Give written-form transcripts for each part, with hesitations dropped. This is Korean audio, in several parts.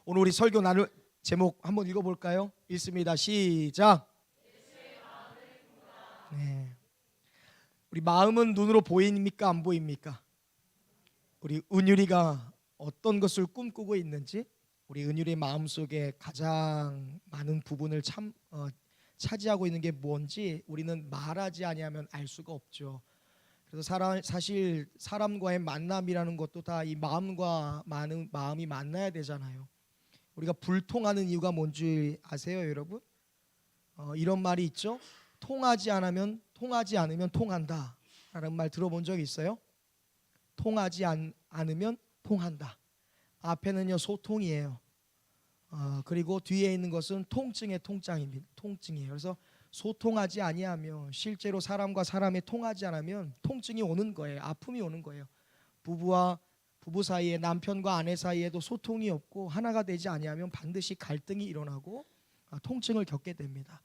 오늘 우리 설교 나눌 제목 한번 읽어볼까요? 읽습니다. 시작. 네. 우리 마음은 눈으로 보입니까? 안 보입니까? 우리 은율이가 어떤 것을 꿈꾸고 있는지, 우리 은율이의 마음속에 가장 많은 부분을 차지하고 있는 게 뭔지 우리는 말하지 아니하면 알 수가 없죠. 그래서 사실 사람과의 만남이라는 것도 다 이 마음과 마음이 만나야 되잖아요. 우리가 불통하는 이유가 뭔지 아세요, 여러분? 이런 말이 있죠. 통하지 않으면 통한다 라는 말 들어본 적 있어요? 통하지 않으면 통한다. 앞에는요 소통이에요. 그리고 뒤에 있는 것은 통증의 통증이에요. 그래서 소통하지 아니하면, 실제로 사람과 사람이 통하지 않으면 통증이 오는 거예요. 아픔이 오는 거예요. 부부 사이에, 남편과 아내 사이에도 소통이 없고 하나가 되지 아니하면 반드시 갈등이 일어나고 통증을 겪게 됩니다.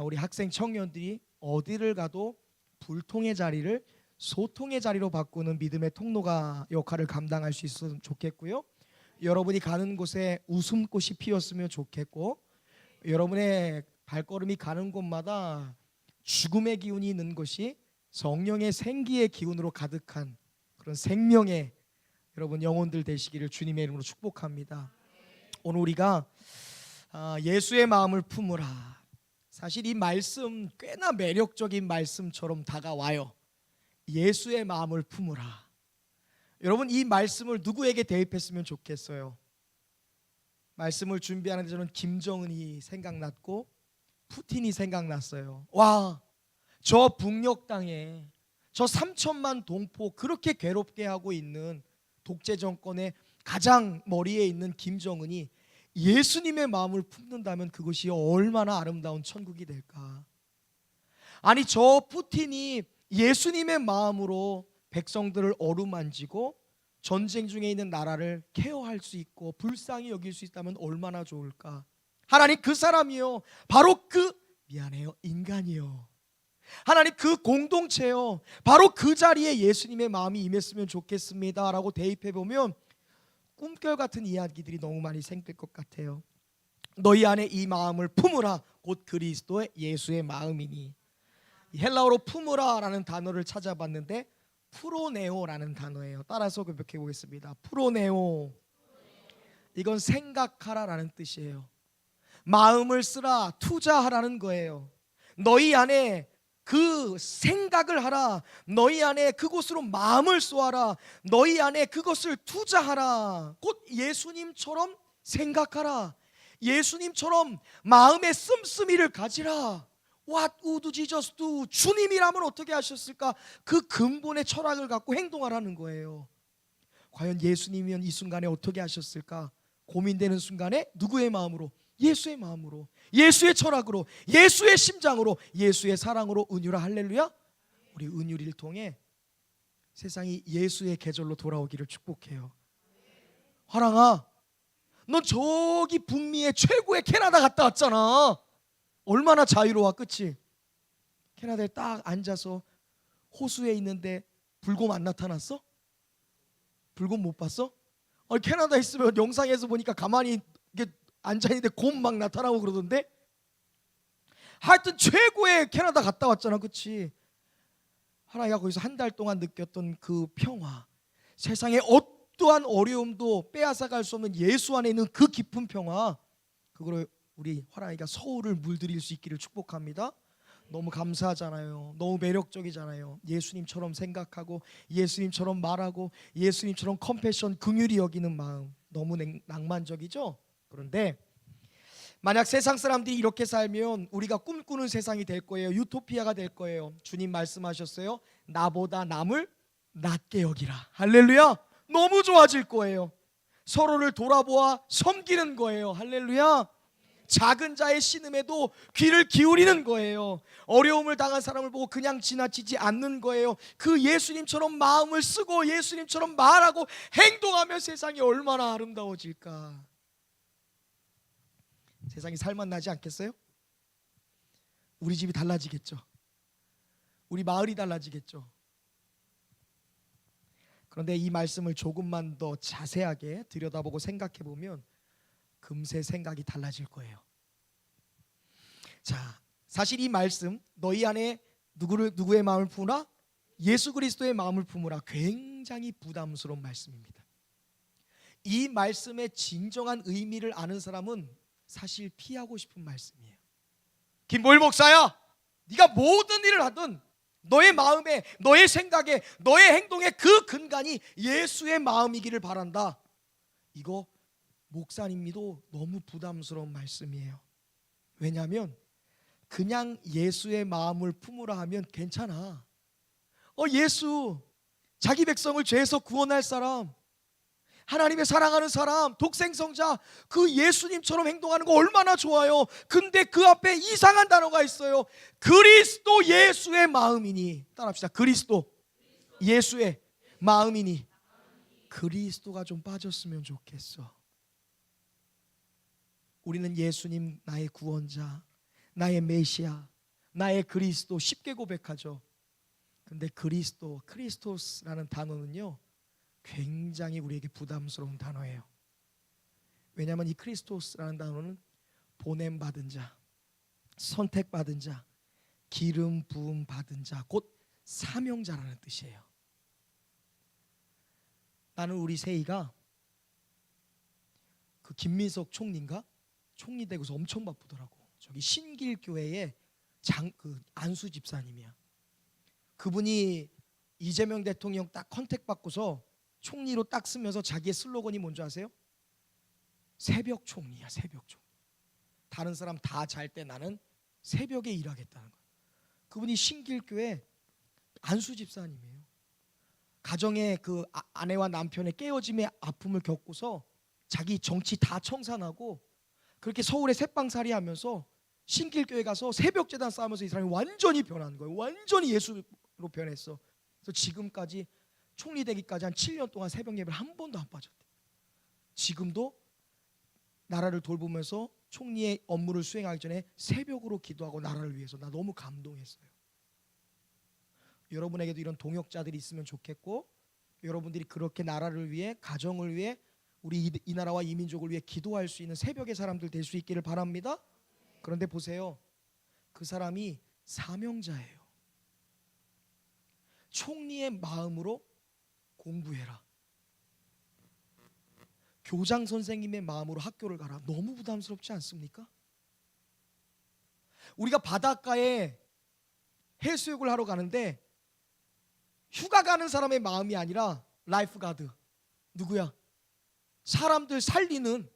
우리 학생 청년들이 어디를 가도 불통의 자리를 소통의 자리로 바꾸는 믿음의 통로가 역할을 감당할 수 있었으면 좋겠고요. 여러분이 가는 곳에 웃음꽃이 피었으면 좋겠고, 여러분의 발걸음이 가는 곳마다 죽음의 기운이 있는 것이 성령의 생기의 기운으로 가득한 그런 생명의 여러분 영혼들 되시기를 주님의 이름으로 축복합니다. 오늘 우리가 예수의 마음을 품으라. 사실 이 말씀 꽤나 매력적인 말씀처럼 다가와요. 예수의 마음을 품으라. 여러분, 이 말씀을 누구에게 대입했으면 좋겠어요? 말씀을 준비하는데 저는 김정은이 생각났고 푸틴이 생각났어요. 와, 저 북녘 땅에 저 3천만 동포 그렇게 괴롭게 하고 있는 독재 정권의 가장 머리에 있는 김정은이 예수님의 마음을 품는다면 그것이 얼마나 아름다운 천국이 될까. 아니, 저 푸틴이 예수님의 마음으로 백성들을 어루만지고 전쟁 중에 있는 나라를 케어할 수 있고 불쌍히 여길 수 있다면 얼마나 좋을까. 하나님, 그 사람이요, 바로 인간이요, 하나님, 그 공동체요, 바로 그 자리에 예수님의 마음이 임했으면 좋겠습니다 라고 대입해보면 꿈결 같은 이야기들이 너무 많이 생길 것 같아요. 너희 안에 이 마음을 품으라, 곧 그리스도의 예수의 마음이니. 헬라어로 품으라 라는 단어를 찾아봤는데 프로네오라는 단어예요. 따라서 교독해 보겠습니다. 프로네오, 이건 생각하라 라는 뜻이에요. 마음을 쓰라, 투자하라는 거예요. 너희 안에 그 생각을 하라. 너희 안에 그곳으로 마음을 쏘아라. 너희 안에 그것을 투자하라. 곧 예수님처럼 생각하라. 예수님처럼 마음의 씀씀이를 가지라. What would Jesus do? 주님이라면 어떻게 하셨을까? 그 근본의 철학을 갖고 행동하라는 거예요. 과연 예수님이면 이 순간에 어떻게 하셨을까? 고민되는 순간에 누구의 마음으로? 예수의 마음으로, 예수의 철학으로, 예수의 심장으로, 예수의 사랑으로. 은유라, 할렐루야. 우리 은유리를 통해 세상이 예수의 계절로 돌아오기를 축복해요. 화랑아, 넌 저기 북미의 최고의 캐나다 갔다 왔잖아. 얼마나 자유로워, 그치? 캐나다에 딱 앉아서 호수에 있는데 불곰 안 나타났어? 불곰 못 봤어? 캐나다에 있으면 영상에서 보니까 가만히 이게 앉아있는데 곰 막 나타나고 그러던데. 하여튼 최고의 캐나다 갔다 왔잖아, 그치? 하나가 거기서 한 달 동안 느꼈던 그 평화, 세상의 어떠한 어려움도 빼앗아갈 수 없는 예수 안에 있는 그 깊은 평화, 그거를 우리 화랑이가 서울을 물들일 수 있기를 축복합니다. 너무 감사하잖아요. 너무 매력적이잖아요. 예수님처럼 생각하고 예수님처럼 말하고 예수님처럼 컴패션, 긍휼히 여기는 마음, 너무 낭만적이죠? 그런데 만약 세상 사람들이 이렇게 살면 우리가 꿈꾸는 세상이 될 거예요. 유토피아가 될 거예요. 주님 말씀하셨어요. 나보다 남을 낮게 여기라. 할렐루야. 너무 좋아질 거예요. 서로를 돌아보아 섬기는 거예요. 할렐루야. 작은 자의 신음에도 귀를 기울이는 거예요. 어려움을 당한 사람을 보고 그냥 지나치지 않는 거예요. 그 예수님처럼 마음을 쓰고 예수님처럼 말하고 행동하면 세상이 얼마나 아름다워질까. 세상이 살맛나지 않겠어요? 우리 집이 달라지겠죠. 우리 마을이 달라지겠죠. 그런데 이 말씀을 조금만 더 자세하게 들여다보고 생각해 보면 금세 생각이 달라질 거예요. 자, 사실 이 말씀 너희 안에 누구의 마음을 품으라? 예수 그리스도의 마음을 품으라. 굉장히 부담스러운 말씀입니다. 이 말씀의 진정한 의미를 아는 사람은 사실 피하고 싶은 말씀이에요. 김보일 목사야, 네가 모든 일을 하든 너의 마음에, 너의 생각에, 너의 행동에 그 근간이 예수의 마음이기를 바란다. 이거 목사님도 너무 부담스러운 말씀이에요. 왜냐하면 그냥 예수의 마음을 품으라 하면 괜찮아. 예수 자기 백성을 죄에서 구원할 사람, 하나님의 사랑하는 사람, 독생성자, 그 예수님처럼 행동하는 거 얼마나 좋아요. 근데 그 앞에 이상한 단어가 있어요. 그리스도 예수의 마음이니. 따라합시다. 그리스도 예수의 마음이니. 그리스도가 좀 빠졌으면 좋겠어. 우리는 예수님 나의 구원자, 나의 메시아, 나의 그리스도 쉽게 고백하죠. 근데 크리스토스라는 단어는요 굉장히 우리에게 부담스러운 단어예요. 왜냐하면 이 크리스토스라는 단어는 보냄받은 자, 선택받은 자, 기름 부음 받은 자, 곧 사명자라는 뜻이에요. 나는 우리 세희가 그 김민석 총리인가? 총리 되고서 엄청 바쁘더라고. 저기 신길교회의 안수 집사님이야. 그분이 이재명 대통령 딱 컨택 받고서 총리로 딱 쓰면서 자기의 슬로건이 뭔지 아세요? 새벽 총리야. 새벽 총리. 다른 사람 다 잘 때 나는 새벽에 일하겠다는 거야. 그분이 신길교회 안수 집사님이에요. 가정의 그 아내와 남편의 깨어짐의 아픔을 겪고서 자기 정치 다 청산하고 그렇게 서울에 새빵살이 하면서 신길교회 가서 새벽 제단 쌓으면서 이 사람이 완전히 변한 거예요. 완전히 예수로 변했어. 그래서 지금까지 총리 되기까지 한 7년 동안 새벽 예배를 한 번도 안 빠졌대. 지금도 나라를 돌보면서 총리의 업무를 수행하기 전에 새벽으로 기도하고 나라를 위해서. 나 너무 감동했어요. 여러분에게도 이런 동역자들이 있으면 좋겠고, 여러분들이 그렇게 나라를 위해, 가정을 위해, 우리 이 나라와 이 민족을 위해 기도할 수 있는 새벽의 사람들 될 수 있기를 바랍니다. 그런데 보세요, 그 사람이 사명자예요. 총리의 마음으로 공부해라. 교장 선생님의 마음으로 학교를 가라. 너무 부담스럽지 않습니까? 우리가 바닷가에 해수욕을 하러 가는데 휴가 가는 사람의 마음이 아니라 라이프 가드, 누구야? 사람들 살리는,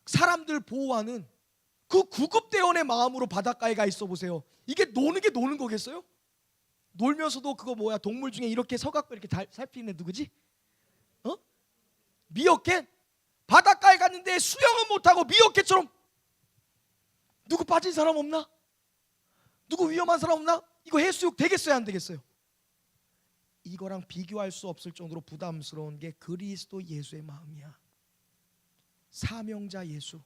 사람들 보호하는 그 구급대원의 마음으로 바닷가에 가 있어 보세요. 이게 노는 게 노는 거겠어요? 놀면서도 그거 뭐야, 동물 중에 이렇게 서갖고 이렇게 살피는 애 누구지? 미어캣? 바닷가에 갔는데 수영은 못하고 미어캣처럼. 누구 빠진 사람 없나? 누구 위험한 사람 없나? 이거 해수욕 되겠어요 안 되겠어요? 이거랑 비교할 수 없을 정도로 부담스러운 게 그리스도 예수의 마음이야. 사명자 예수,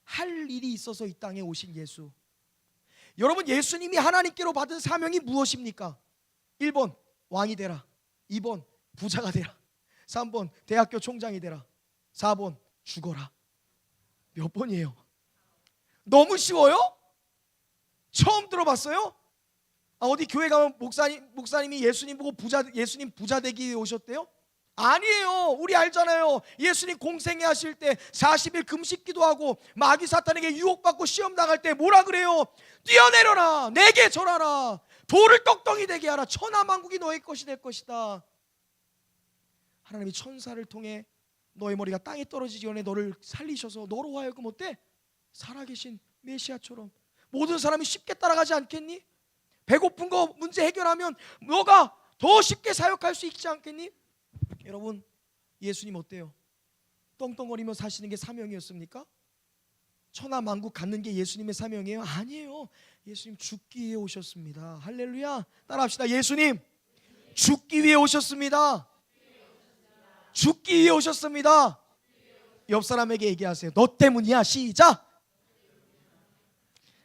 할 일이 있어서 이 땅에 오신 예수. 여러분, 예수님이 하나님께로 받은 사명이 무엇입니까? 1번 왕이 되라, 2번 부자가 되라, 3번 대학교 총장이 되라, 4번 죽어라. 몇 번이에요? 너무 쉬워요? 처음 들어봤어요? 어디 교회 가면 목사님이 예수님 보고 예수님 부자 되기 위해 오셨대요? 아니에요. 우리 알잖아요. 예수님 공생애 하실 때 40일 금식 기도하고 마귀 사탄에게 유혹받고 시험 당할 때 뭐라 그래요? 뛰어내려라, 내게 절하라, 돌을 떡덩이 되게 하라, 천하만국이 너의 것이 될 것이다. 하나님이 천사를 통해 너의 머리가 땅에 떨어지기 전에 너를 살리셔서 너로 하여금 어때? 살아계신 메시아처럼 모든 사람이 쉽게 따라가지 않겠니? 배고픈 거 문제 해결하면 너가 더 쉽게 사역할 수 있지 않겠니? 여러분, 예수님 어때요? 떵떵거리며 사시는 게 사명이었습니까? 천하만국 갖는 게 예수님의 사명이에요? 아니에요. 예수님 죽기 위해 오셨습니다. 할렐루야. 따라합시다. 예수님 죽기 위해 오셨습니다. 죽기 위해 오셨습니다. 옆 사람에게 얘기하세요. 너 때문이야. 시작.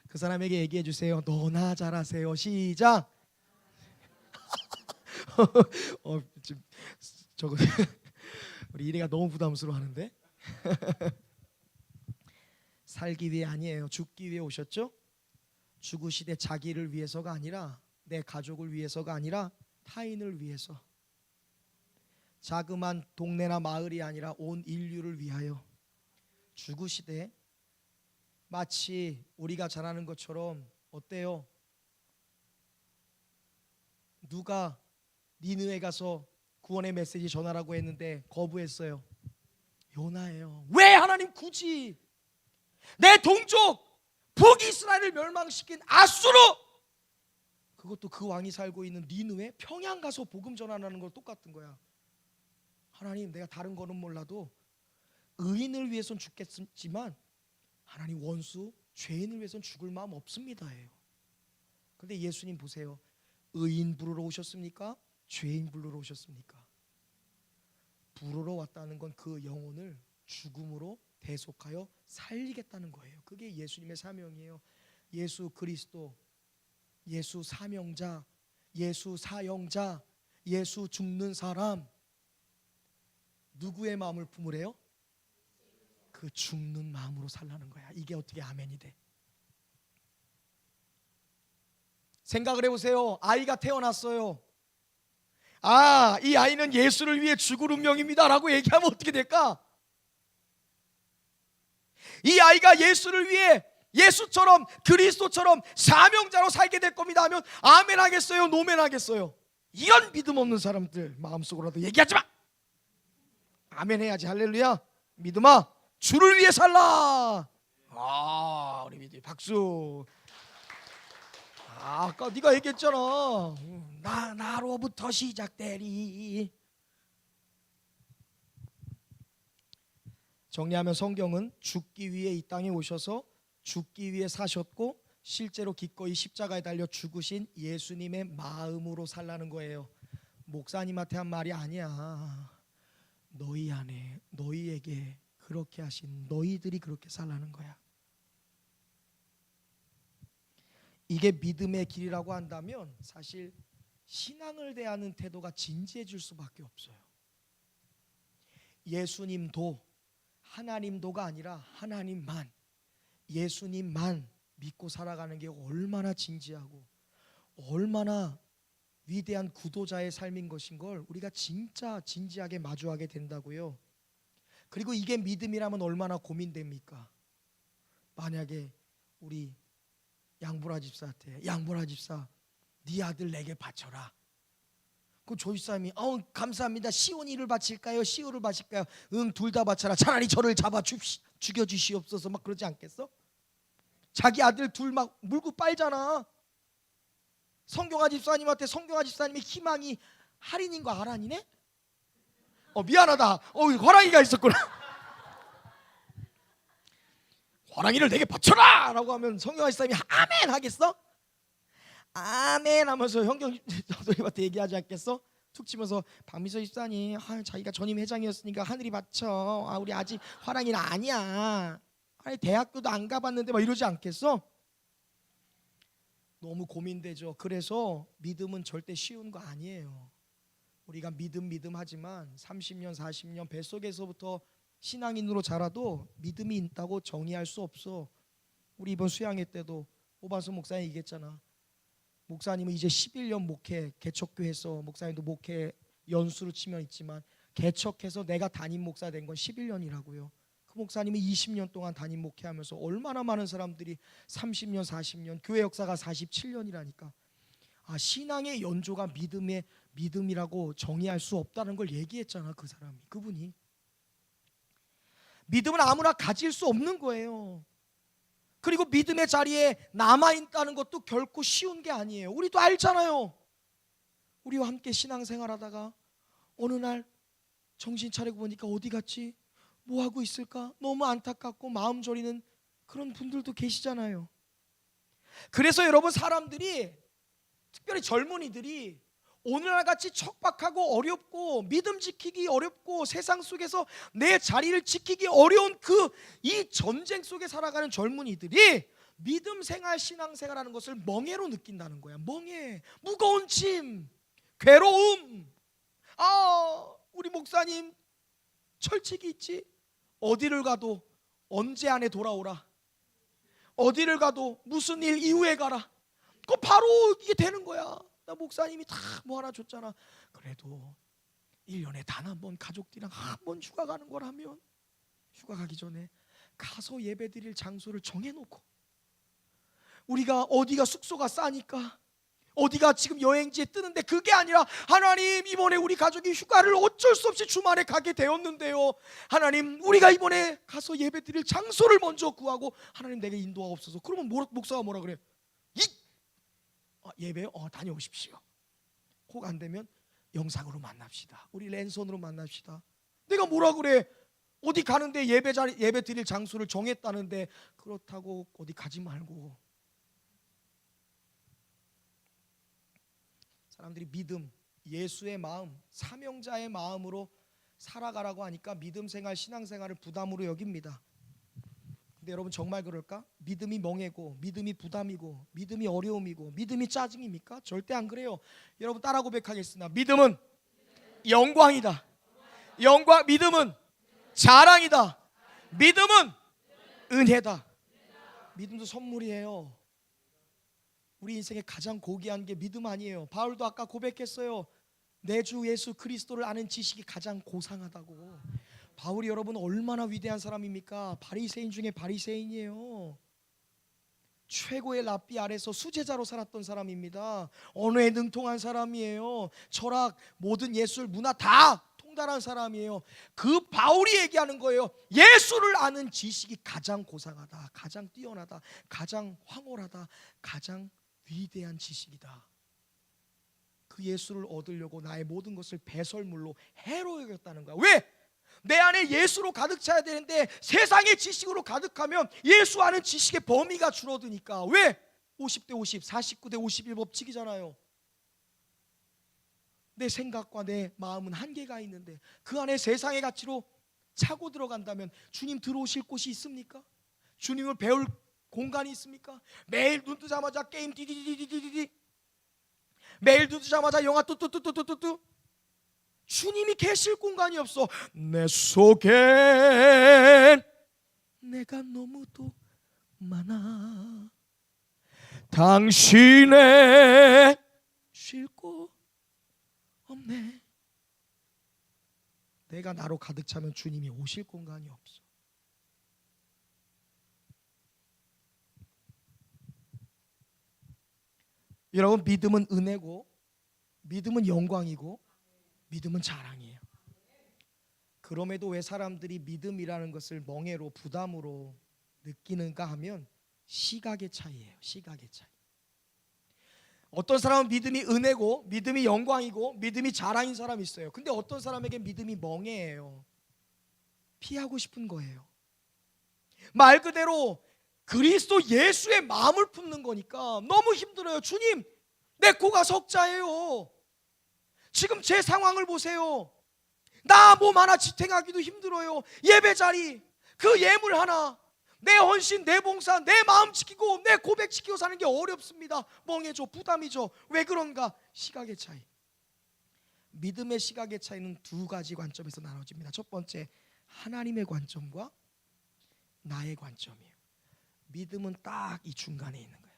그 사람에게 얘기해 주세요. 너나 잘하세요. 시작. 지금 저거 우리 이래가 너무 부담스러워하는데. 살기 위해 아니에요. 죽기 위해 오셨죠? 죽으시되 자기를 위해서가 아니라, 내 가족을 위해서가 아니라 타인을 위해서, 자그만 동네나 마을이 아니라 온 인류를 위하여 죽으시되, 마치 우리가 잘 아는 것처럼 어때요? 누가 니느웨 가서 구원의 메시지 전하라고 했는데 거부했어요? 요나예요. 왜 하나님 굳이 내 동족 북이스라엘을 멸망시킨 아수르, 그것도 그 왕이 살고 있는 니느웨 평양 가서 복음 전하는 거 똑같은 거야. 하나님, 내가 다른 거는 몰라도 의인을 위해서는 죽겠지만 하나님, 원수 죄인을 위해서는 죽을 마음 없습니다예요. 그런데 예수님 보세요. 의인 부르러 오셨습니까? 죄인 부르러 오셨습니까? 부르러 왔다는 건 그 영혼을 죽음으로 대속하여 살리겠다는 거예요. 그게 예수님의 사명이에요. 예수 그리스도, 예수 사명자, 예수 사형자, 예수 죽는 사람, 누구의 마음을 품으래요? 그 죽는 마음으로 살라는 거야. 이게 어떻게 아멘이 돼? 생각을 해보세요. 아이가 태어났어요. 아, 이 아이는 예수를 위해 죽을 운명입니다 라고 얘기하면 어떻게 될까? 이 아이가 예수를 위해, 예수처럼 그리스도처럼 사명자로 살게 될 겁니다 하면 아멘 하겠어요? 노멘 하겠어요? 이런 믿음 없는 사람들 마음속으로라도 얘기하지 마. 아멘 해야지. 할렐루야. 믿음아, 주를 위해 살라. 아, 우리 믿음 박수. 아까 네가 얘기했잖아. 나로부터 시작되리. 정리하면 성경은 죽기 위해 이 땅에 오셔서 죽기 위해 사셨고, 실제로 기꺼이 십자가에 달려 죽으신 예수님의 마음으로 살라는 거예요. 목사님한테 한 말이 아니야. 너희 안에, 너희에게 그렇게 하신 너희들이 그렇게 살라는 거야. 이게 믿음의 길이라고 한다면 사실 신앙을 대하는 태도가 진지해질 수밖에 없어요. 예수님도, 하나님도가 아니라 하나님만, 예수님만 믿고 살아가는 게 얼마나 진지하고 얼마나 위대한 구도자의 삶인 것인 걸 우리가 진짜 진지하게 마주하게 된다고요. 그리고 이게 믿음이라면 얼마나 고민됩니까? 만약에 우리 양보라 집사한테, 양보라 집사, 네 아들 내게 바쳐라. 그 조집사님이 감사합니다. 시온이를 바칠까요? 시오를 바칠까요? 응, 둘 다 바쳐라. 차라리 저를 잡아 죽여주시옵소서. 막 그러지 않겠어? 자기 아들 둘 막 물고 빨잖아. 성경아 집사님한테 성경아 집사님의 희망이 할인인 거 아란이네? 미안하다. 화랑이가 있었구나. 화랑이를 내게 바쳐라! 라고 하면 성경아 집사님이 아멘 하겠어? 아멘 하면서 형경 선생님한테 얘기하지 않겠어? 툭 치면서 박미서 집사님, 자기가 전임 회장이었으니까 하늘이 바쳐. 우리 아직 화랑이는 아니야. 아니 대학교도 안 가봤는데 막 이러지 않겠어? 너무 고민되죠. 그래서 믿음은 절대 쉬운 거 아니에요. 우리가 믿음 하지만 30년 40년 뱃속에서부터 신앙인으로 자라도 믿음이 있다고 정의할 수 없어. 우리 이번 수양회 때도 오바수 목사님 얘기했잖아. 목사님은 이제 11년 목회, 개척교회에서 목사님도 목회 연수로 치면 있지만 개척해서 내가 담임 목사 된 건 11년이라고요. 그 목사님이 20년 동안 담임 목회하면서 얼마나 많은 사람들이 30년, 40년, 교회 역사가 47년이라니까. 신앙의 연조가 믿음이라고 정의할 수 없다는 걸 얘기했잖아. 그 사람이, 그분이. 믿음은 아무나 가질 수 없는 거예요. 그리고 믿음의 자리에 남아있다는 것도 결코 쉬운 게 아니에요. 우리도 알잖아요. 우리와 함께 신앙생활하다가 어느 날 정신 차리고 보니까 어디 갔지? 뭐 하고 있을까? 너무 안타깝고 마음 저리는 그런 분들도 계시잖아요. 그래서 여러분, 사람들이, 특별히 젊은이들이 오늘날같이 척박하고 어렵고 믿음 지키기 어렵고 세상 속에서 내 자리를 지키기 어려운 이 전쟁 속에 살아가는 젊은이들이 믿음 생활, 신앙 생활하는 것을 멍해로 느낀다는 거야. 멍해, 무거운 짐, 괴로움. 우리 목사님 철칙이 있지. 어디를 가도 언제 안에 돌아오라. 어디를 가도 무슨 일 이후에 가라. 그거 바로 이게 되는 거야. 나 목사님이 다 뭐 하나 줬잖아. 그래도 1년에 단 한 번 가족들이랑 한 번 휴가 가는 거라면 휴가 가기 전에 가서 예배 드릴 장소를 정해놓고, 우리가 어디가 숙소가 싸니까 어디가 지금 여행지에 뜨는데 그게 아니라, 하나님 이번에 우리 가족이 휴가를 어쩔 수 없이 주말에 가게 되었는데요, 하나님 우리가 이번에 가서 예배 드릴 장소를 먼저 구하고, 하나님 내게 인도하옵소서. 그러면 목사가 뭐라 그래? 예배요? 다녀오십시오. 혹 안 되면 영상으로 만납시다. 우리 랜선으로 만납시다. 내가 뭐라 그래? 어디 가는데 예배 드릴 장소를 정했다는데 그렇다고 어디 가지 말고. 사람들이 믿음, 예수의 마음, 사명자의 마음으로 살아가라고 하니까 믿음 생활, 신앙생활을 부담으로 여깁니다. 근데 여러분 정말 그럴까? 믿음이 멍해고, 믿음이 부담이고, 믿음이 어려움이고, 믿음이 짜증입니까? 절대 안 그래요. 여러분 따라 고백하겠습니다. 믿음은 영광이다. 믿음은 자랑이다. 믿음은 은혜다. 믿음도 선물이에요. 우리 인생에 가장 고귀한 게 믿음 아니에요. 바울도 아까 고백했어요. 내 주 예수 그리스도를 아는 지식이 가장 고상하다고. 바울이 여러분 얼마나 위대한 사람입니까? 바리새인 중에 바리새인이에요. 최고의 랍비 아래서 수제자로 살았던 사람입니다. 언어에 능통한 사람이에요. 철학, 모든 예술, 문화 다 통달한 사람이에요. 그 바울이 얘기하는 거예요. 예수를 아는 지식이 가장 고상하다, 가장 뛰어나다, 가장 황홀하다, 가장 위대한 지식이다. 그 예수를 얻으려고 나의 모든 것을 배설물로 해로 여겼다는 거야. 왜? 내 안에 예수로 가득 차야 되는데 세상의 지식으로 가득하면 예수 아는 지식의 범위가 줄어드니까. 왜? 50대 50, 49대 51 법칙이잖아요. 내 생각과 내 마음은 한계가 있는데 그 안에 세상의 가치로 차고 들어간다면 주님 들어오실 곳이 있습니까? 주님을 배울 공간이 있습니까? 매일 눈 뜨자마자 게임 디디디디디디, 매일 눈 뜨자마자 영화 뚜뚜뚜뚜뚜뚜, 주님이 계실 공간이 없어. 내 속엔 내가 너무도 많아. 당신의 쉴 곳 없네. 내가 나로 가득 차면 주님이 오실 공간이 없어. 여러분, 믿음은 은혜고, 믿음은 영광이고, 믿음은 자랑이에요. 그럼에도 왜 사람들이 믿음이라는 것을 멍해로, 부담으로 느끼는가 하면 시각의 차이예요. 시각의 차이. 어떤 사람은 믿음이 은혜고, 믿음이 영광이고, 믿음이 자랑인 사람이 있어요. 근데 어떤 사람에게 믿음이 멍해예요. 피하고 싶은 거예요. 말 그대로 그리스도 예수의 마음을 품는 거니까 너무 힘들어요. 주님, 내 코가 석자예요. 지금 제 상황을 보세요. 나 몸 하나 지탱하기도 힘들어요. 예배 자리, 그 예물 하나, 내 헌신, 내 봉사, 내 마음 지키고 내 고백 지키고 사는 게 어렵습니다. 멍해져, 부담이죠. 왜 그런가? 시각의 차이. 믿음의 시각의 차이는 두 가지 관점에서 나눠집니다. 첫 번째, 하나님의 관점과 나의 관점이에요. 믿음은 딱 이 중간에 있는 거예요.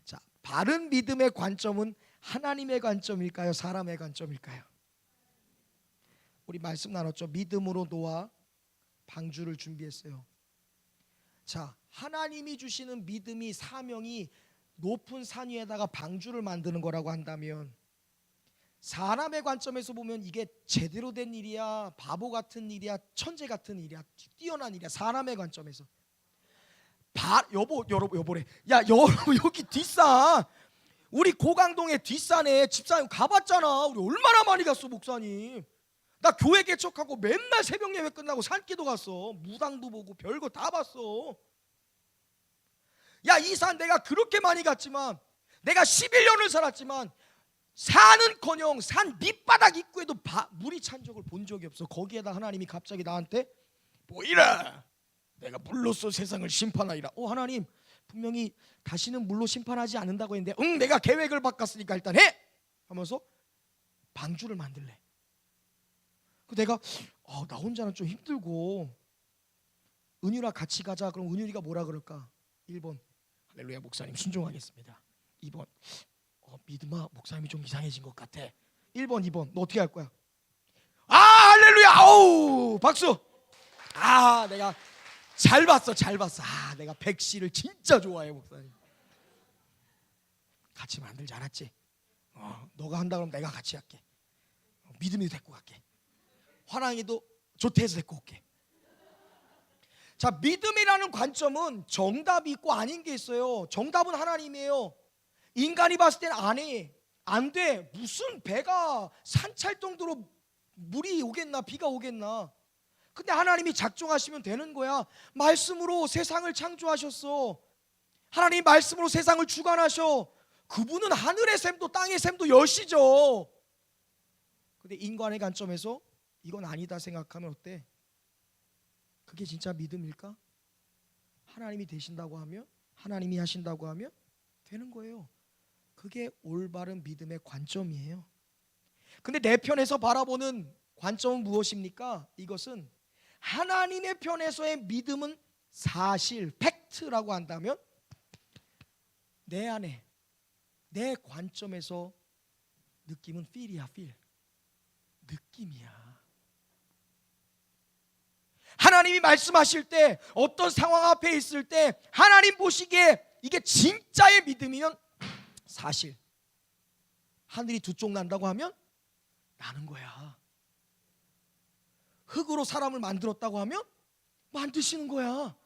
자, 바른 믿음의 관점은 하나님의 관점일까요? 사람의 관점일까요? 우리 말씀 나눴죠. 믿음으로 노아 방주를 준비했어요. 자, 하나님이 주시는 믿음이, 사명이 높은 산 위에다가 방주를 만드는 거라고 한다면, 사람의 관점에서 보면 이게 제대로 된 일이야, 바보 같은 일이야, 천재 같은 일이야, 뛰어난 일이야. 사람의 관점에서 여보래. 야, 여기 뒷산, 우리 고강동에 뒷산에 집사님 가봤잖아. 우리 얼마나 많이 갔어, 목사님. 나 교회 개척하고 맨날 새벽 예배 끝나고 산기도 갔어. 무당도 보고 별거 다 봤어. 야, 이 산 내가 그렇게 많이 갔지만, 내가 11년을 살았지만 산은커녕 산 밑바닥 입구에도 물이 찬 적을 본 적이 없어. 거기에다 하나님이 갑자기 나한테 보이라, 내가 물로써 세상을 심판하리라. 하나님, 분명히 다시는 물로 심판하지 않는다고 했는데, 내가 계획을 바꿨으니까 일단 해. 하면서 방주를 만들래. 그 내가 나 혼자는 좀 힘들고 은유랑 같이 가자. 그럼 은유리가 뭐라 그럴까? 1번 할렐루야 목사님 순종하겠습니다. 2번 믿음아 목사님이 좀 이상해진 것 같아. 1번 2번 너 어떻게 할 거야? 할렐루야. 아우 박수. 내가 잘 봤어. 내가 백씨를 진짜 좋아해 목사님. 같이 만들지 않았지? 너가 한다 그러면 내가 같이 할게. 믿음이 데리고 갈게. 화랑이도 조태해서 데리고 올게. 자, 믿음이라는 관점은 정답이 있고 아닌 게 있어요. 정답은 하나님이에요. 인간이 봤을 때는 안 돼. 무슨 배가 산찰 정도로 물이 오겠나 비가 오겠나. 근데 하나님이 작정하시면 되는 거야. 말씀으로 세상을 창조하셨어. 하나님 말씀으로 세상을 주관하셔. 그분은 하늘의 샘도 땅의 샘도 여시죠. 근데 인간의 관점에서 이건 아니다 생각하면 어때? 그게 진짜 믿음일까? 하나님이 되신다고 하면, 하나님이 하신다고 하면 되는 거예요. 그게 올바른 믿음의 관점이에요. 근데 내 편에서 바라보는 관점은 무엇입니까? 이것은 하나님의 편에서의 믿음은 사실, 팩트라고 한다면 내 안에 내 관점에서 느낌은 feel이야, feel. 느낌이야. 하나님이 말씀하실 때 어떤 상황 앞에 있을 때 하나님 보시기에 이게 진짜의 믿음이면 사실. 하늘이 두 쪽 난다고 하면 나는 거야. 흙으로 사람을 만들었다고 하면 만드시는 거야.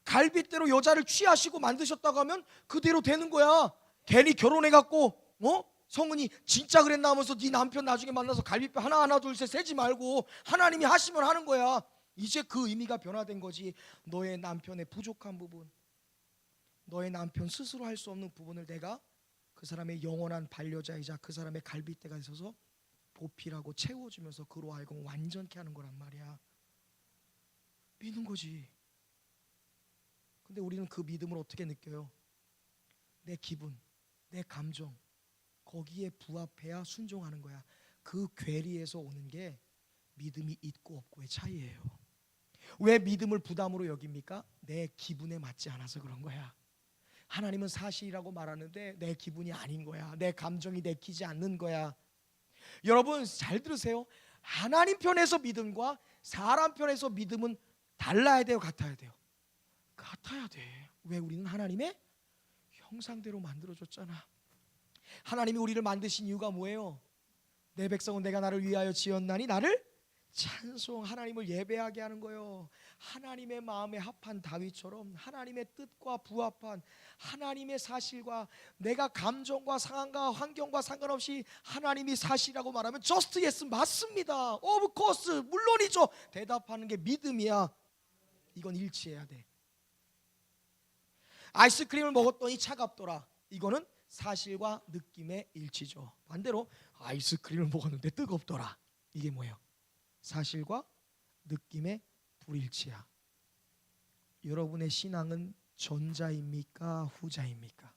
갈빗대로 여자를 취하시고 만드셨다고 하면 그대로 되는 거야. 괜히 결혼해갖고 성은이 진짜 그랬나 하면서 네 남편 나중에 만나서 갈비뼈 하나 둘 셋 세지 말고 하나님이 하시면 하는 거야. 이제 그 의미가 변화된 거지. 너의 남편의 부족한 부분, 너의 남편 스스로 할 수 없는 부분을 내가 그 사람의 영원한 반려자이자 그 사람의 갈빗대가 있어서 보필하고 채워주면서 그로 하여금 완전케 하는 거란 말이야. 믿는 거지. 근데 우리는 그 믿음을 어떻게 느껴요? 내 기분, 내 감정, 거기에 부합해야 순종하는 거야. 그 괴리에서 오는 게 믿음이 있고 없고의 차이예요. 왜 믿음을 부담으로 여깁니까? 내 기분에 맞지 않아서 그런 거야. 하나님은 사실이라고 말하는데 내 기분이 아닌 거야. 내 감정이 내키지 않는 거야. 여러분 잘 들으세요. 하나님 편에서 믿음과 사람 편에서 믿음은 달라야 돼요, 같아야 돼요? 같아야 돼. 왜? 우리는 하나님의 형상대로 만들어졌잖아. 하나님이 우리를 만드신 이유가 뭐예요? 내 백성은 내가 나를 위하여 지었나니 나를 찬송, 하나님을 예배하게 하는 거예요. 하나님의 마음에 합한 다윗처럼 하나님의 뜻과 부합한 하나님의 사실과 내가 감정과 상황과 환경과 상관없이 하나님이 사실이라고 말하면 just yes, 맞습니다, of course, 물론이죠 대답하는 게 믿음이야. 이건 일치해야 돼. 아이스크림을 먹었더니 차갑더라, 이거는 사실과 느낌의 일치죠. 반대로 아이스크림을 먹었는데 뜨겁더라, 이게 뭐예요? 사실과 느낌의 불일치야. 여러분의 신앙은 전자입니까? 후자입니까?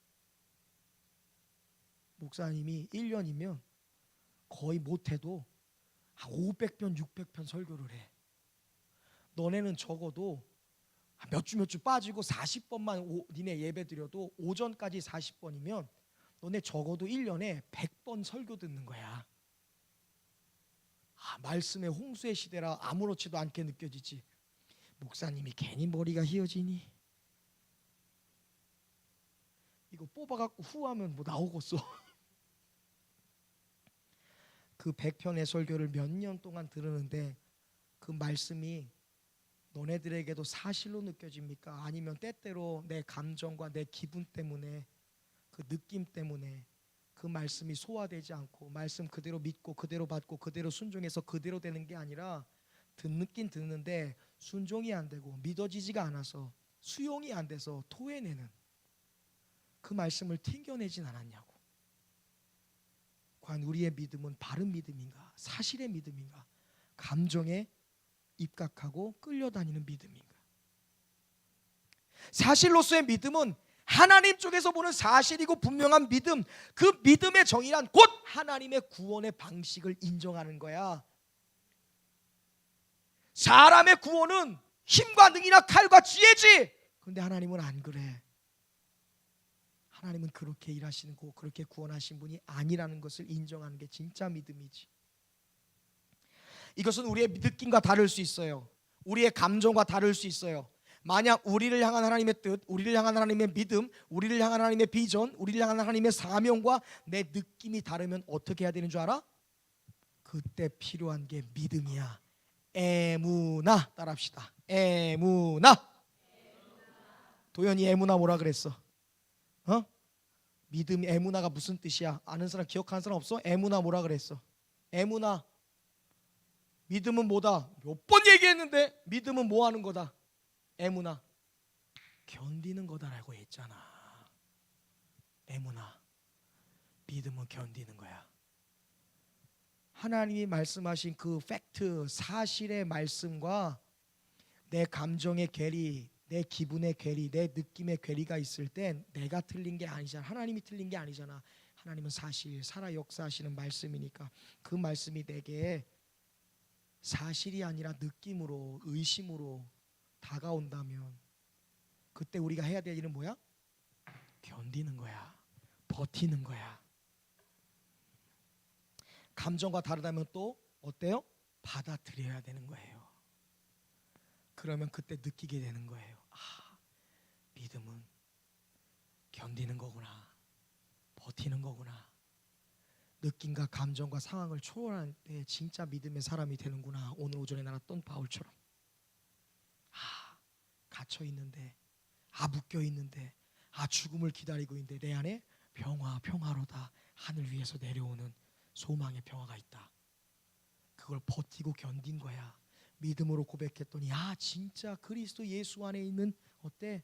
목사님이 1년이면 거의 못해도 500편 600편 설교를 해. 너네는 적어도 몇 주 빠지고 40번만 니네 예배 드려도 오전까지 40번이면 너네 적어도 1년에 100번 설교 듣는 거야. 말씀의 홍수의 시대라 아무렇지도 않게 느껴지지. 목사님이 괜히 머리가 휘어지니? 이거 뽑아갖고 후하면 뭐 나오겠어. 그 100편의 설교를 몇 년 동안 들으는데 그 말씀이 너네들에게도 사실로 느껴집니까? 아니면 때때로 내 감정과 내 기분 때문에, 그 느낌 때문에 그 말씀이 소화되지 않고 말씀 그대로 믿고 그대로 받고 그대로 순종해서 그대로 되는 게 아니라 듣긴 듣는데 순종이 안 되고 믿어지지가 않아서 수용이 안 돼서 토해내는, 그 말씀을 튕겨내진 않았냐고. 과연 우리의 믿음은 바른 믿음인가? 사실의 믿음인가? 감정에 입각하고 끌려다니는 믿음인가? 사실로서의 믿음은 하나님 쪽에서 보는 사실이고 분명한 믿음, 그 믿음의 정의란 곧 하나님의 구원의 방식을 인정하는 거야. 사람의 구원은 힘과 능이나 칼과 지혜지. 그런데 하나님은 안 그래. 하나님은 그렇게 일하시는 거, 그렇게 구원하신 분이 아니라는 것을 인정하는 게 진짜 믿음이지. 이것은 우리의 느낌과 다를 수 있어요. 우리의 감정과 다를 수 있어요. 만약 우리를 향한 하나님의 뜻, 우리를 향한 하나님의 믿음, 우리를 향한 하나님의 비전, 우리를 향한 하나님의 사명과 내 느낌이 다르면 어떻게 해야 되는 줄 알아? 그때 필요한 게 믿음이야. 에무나. 따라합시다. 에무나. 도연이 에무나 뭐라 그랬어? 믿음, 에무나가 무슨 뜻이야? 아는 사람, 기억하는 사람 없어? 에무나 뭐라 그랬어? 에무나. 믿음은 뭐다? 몇 번 얘기했는데 믿음은 뭐 하는 거다? 에무나. 견디는 거다라고 했잖아. 에무나. 믿음은 견디는 거야. 하나님이 말씀하신 그 팩트, 사실의 말씀과 내 감정의 괴리, 내 기분의 괴리, 내 느낌의 괴리가 있을 땐 내가 틀린 게 아니잖아. 하나님이 틀린 게 아니잖아. 하나님은 사실, 살아 역사하시는 말씀이니까 그 말씀이 내게 사실이 아니라 느낌으로, 의심으로 다가온다면 그때 우리가 해야 될 일은 뭐야? 견디는 거야. 버티는 거야. 감정과 다르다면 또 어때요? 받아들여야 되는 거예요. 그러면 그때 느끼게 되는 거예요. 아, 믿음은 견디는 거구나. 버티는 거구나. 느낌과 감정과 상황을 초월할 때 진짜 믿음의 사람이 되는구나. 오늘 오전에 나눴던 바울처럼. 아, 갇혀 있는데, 아, 묶여 있는데, 아, 죽음을 기다리고 있는데 내 안에 평화, 평화로다. 하늘 위에서 내려오는 소망의 평화가 있다. 그걸 버티고 견딘 거야. 믿음으로 고백했더니 아, 진짜 그리스도 예수 안에 있는 어때?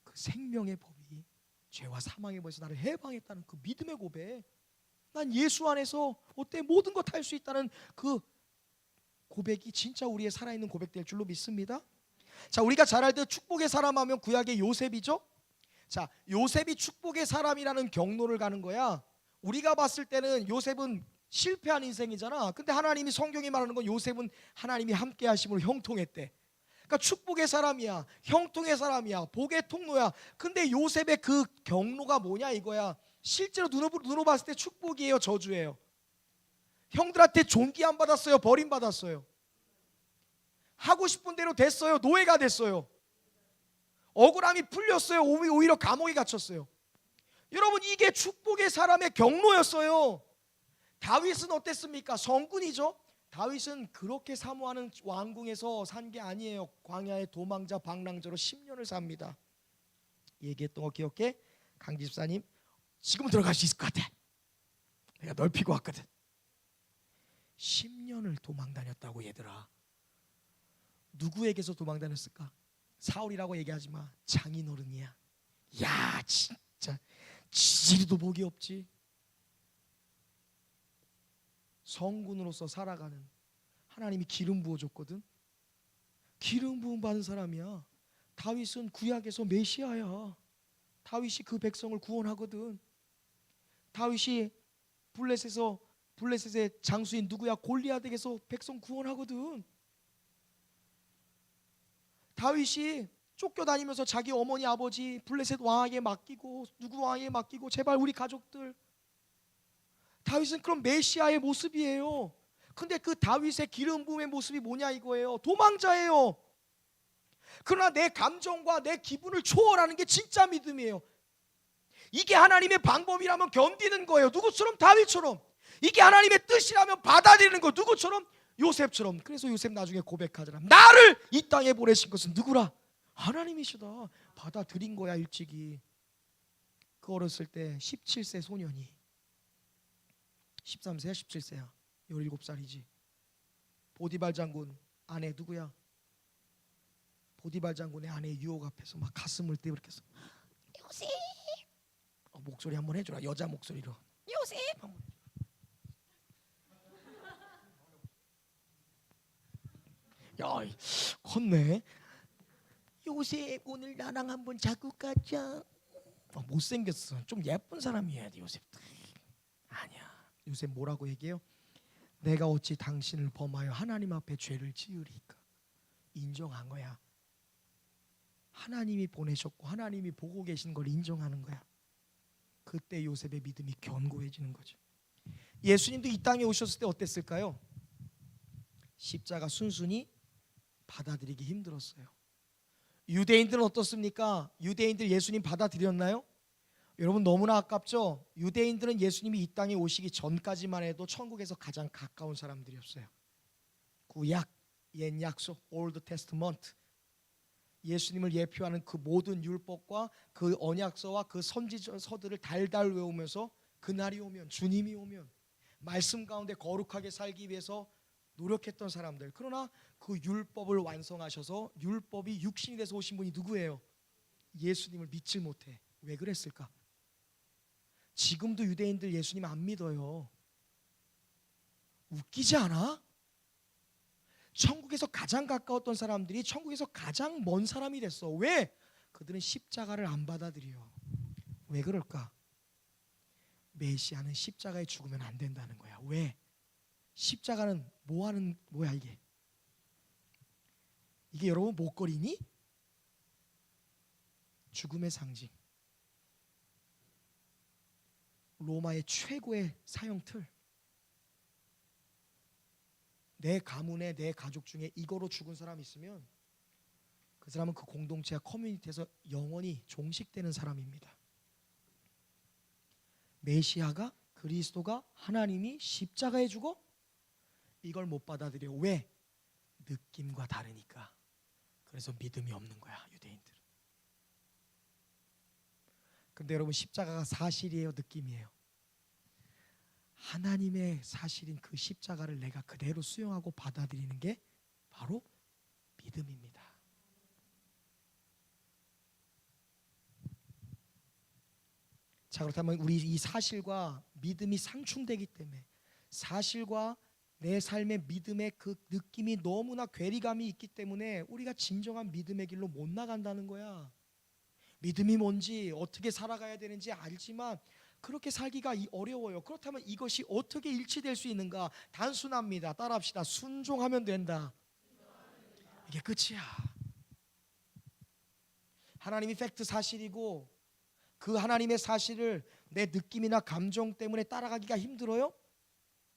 그 생명의 법이 죄와 사망의 법에서 나를 해방했다는 그 믿음의 고백. 난 예수 안에서 어때? 모든 것 할 수 있다는 그 고백이 진짜 우리의 살아있는 고백될 줄로 믿습니다. 자, 우리가 잘 알듯 축복의 사람 하면 구약의 요셉이죠. 자, 요셉이 축복의 사람이라는 경로를 가는 거야. 우리가 봤을 때는 요셉은 실패한 인생이잖아. 근데 하나님이, 성경이 말하는 건 요셉은 하나님이 함께 하심으로 형통했대. 그러니까 축복의 사람이야, 형통의 사람이야, 복의 통로야. 근데 요셉의 그 경로가 뭐냐 이거야. 실제로 눈으로 봤을 때 축복이에요, 저주예요? 형들한테 존귀 안 받았어요, 버림받았어요? 하고 싶은 대로 됐어요, 노예가 됐어요? 억울함이 풀렸어요, 오히려 감옥에 갇혔어요? 여러분, 이게 축복의 사람의 경로였어요. 다윗은 어땠습니까? 성군이죠. 다윗은 그렇게 사모하는 왕궁에서 산 게 아니에요. 광야의 도망자 방랑자로 10년을 삽니다. 얘기했던 거 기억해? 강지 집사님, 지금 들어갈 수 있을 것 같아. 내가 넓히고 왔거든. 10년을 도망 다녔다고. 얘들아, 누구에게서 도망 다녔을까? 사울이라고 얘기하지 마. 장인어른이야. 야, 진짜 지지리도 복이 없지. 성군으로서 살아가는, 하나님이 기름 부어줬거든. 기름 부음 받은 사람이야. 다윗은 구약에서 메시아야. 다윗이 그 백성을 구원하거든. 다윗이 블레셋의 장수인 누구야? 골리앗에게서 백성 구원하거든. 다윗이 쫓겨다니면서 자기 어머니 아버지 블레셋 왕에게 맡기고, 누구 왕에게 맡기고, 제발 우리 가족들. 다윗은 그런 메시아의 모습이에요. 근데 그 다윗의 기름 부음의 모습이 뭐냐 이거예요. 도망자예요. 그러나 내 감정과 내 기분을 초월하는 게 진짜 믿음이에요. 이게 하나님의 방법이라면 견디는 거예요. 누구처럼? 다윗처럼. 이게 하나님의 뜻이라면 받아들이는 거예요. 누구처럼? 요셉처럼. 그래서 요셉 나중에 고백하잖아. 나를 이 땅에 보내신 것은 누구라? 하나님이시다. 받아들인 거야 일찍이. 그 어렸을 때 17세 소년이, 13세야 17세야 17살이지. 보디발 장군 아내 누구야? 보디발 장군의 아내 유혹 앞에서 막 가슴을 떼버렸겠어. 요셉. 목소리 한번 해줘라. 여자 목소리로. 요셉. 야, 컸네. 요셉, 오늘 나랑 한번 자고 가자. 못생겼어. 좀 예쁜 사람이어야 돼 요셉. 아니야. 요셉 뭐라고 얘기해요? 내가 어찌 당신을 범하여 하나님 앞에 죄를 지으리까. 인정한 거야. 하나님이 보내셨고 하나님이 보고 계신 걸 인정하는 거야. 그때 요셉의 믿음이 견고해지는 거죠. 예수님도 이 땅에 오셨을 때 어땠을까요? 십자가 순순히 받아들이기 힘들었어요. 유대인들은 어떻습니까? 유대인들 예수님 받아들였나요? 여러분 너무나 아깝죠? 유대인들은 예수님이 이 땅에 오시기 전까지만 해도 천국에서 가장 가까운 사람들이었어요. 구약, 옛 약속, Old Testament, 예수님을 예표하는 그 모든 율법과 그 언약서와 그 선지서들을 달달 외우면서 그날이 오면, 주님이 오면 말씀 가운데 거룩하게 살기 위해서 노력했던 사람들. 그러나 그 율법을 완성하셔서 율법이 육신이 돼서 오신 분이 누구예요? 예수님을 믿질 못해. 왜 그랬을까? 지금도 유대인들 예수님 안 믿어요. 웃기지 않아? 천국에서 가장 가까웠던 사람들이 천국에서 가장 먼 사람이 됐어. 왜? 그들은 십자가를 안 받아들여. 왜 그럴까? 메시아는 십자가에 죽으면 안 된다는 거야. 왜? 십자가는 뭐야 이게? 이게 여러분 목걸이니? 죽음의 상징. 로마의 최고의 사형틀. 내 가문에 내 가족 중에 이거로 죽은 사람이 있으면 그 사람은 그 공동체와 커뮤니티에서 영원히 종식되는 사람입니다. 메시아가, 그리스도가, 하나님이 십자가에 죽어? 이걸 못 받아들여. 왜? 느낌과 다르니까. 그래서 믿음이 없는 거야, 유대인들은. 근데 여러분 십자가가 사실이에요, 느낌이에요? 하나님의 사실인 그 십자가를 내가 그대로 수용하고 받아들이는 게 바로 믿음입니다. 자, 그렇다면 우리 이 사실과 믿음이 상충되기 때문에, 사실과 내 삶의 믿음의 그 느낌이 너무나 괴리감이 있기 때문에 우리가 진정한 믿음의 길로 못 나간다는 거야. 믿음이 뭔지, 어떻게 살아가야 되는지 알지만 그렇게 살기가 어려워요. 그렇다면 이것이 어떻게 일치될 수 있는가? 단순합니다. 따라합시다. 순종하면 된다. 이게 끝이야. 하나님이 팩트 사실이고 그 하나님의 사실을 내 느낌이나 감정 때문에 따라가기가 힘들어요?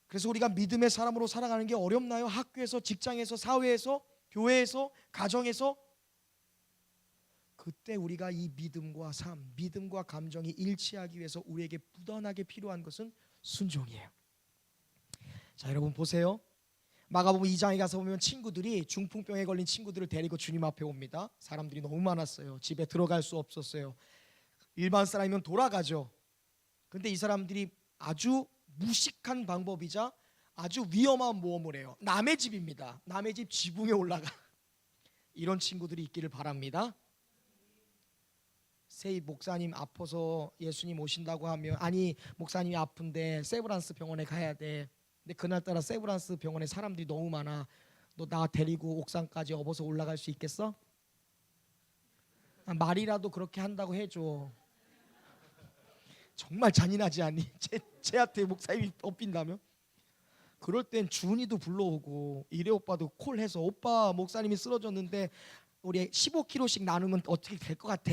그래서 우리가 믿음의 사람으로 살아가는 게 어렵나요? 학교에서, 직장에서, 사회에서, 교회에서, 가정에서? 그때 우리가 이 믿음과 삶, 믿음과 감정이 일치하기 위해서 우리에게 무던하게 필요한 것은 순종이에요. 자, 여러분 보세요. 마가복음 2장에 가서 보면 친구들이, 중풍병에 걸린 친구들을 데리고 주님 앞에 옵니다. 사람들이 너무 많았어요. 집에 들어갈 수 없었어요. 일반 사람이면 돌아가죠. 근데 이 사람들이 아주 무식한 방법이자 아주 위험한 모험을 해요. 남의 집입니다. 남의 집 지붕에 올라가. 이런 친구들이 있기를 바랍니다. 세이 목사님 아파서 예수님 오신다고 하면, 아니 목사님이 아픈데 세브란스 병원에 가야 돼. 근데 그날따라 세브란스 병원에 사람들이 너무 많아. 너 나 데리고 옥상까지 업어서 올라갈 수 있겠어? 말이라도 그렇게 한다고 해줘. 정말 잔인하지 않니? 쟤한테 목사님이 엎인다면? 그럴 땐 준이도 불러오고 이래 오빠도 콜해서, 오빠 목사님이 쓰러졌는데 우리 15kg씩 나누면 어떻게 될 것 같아?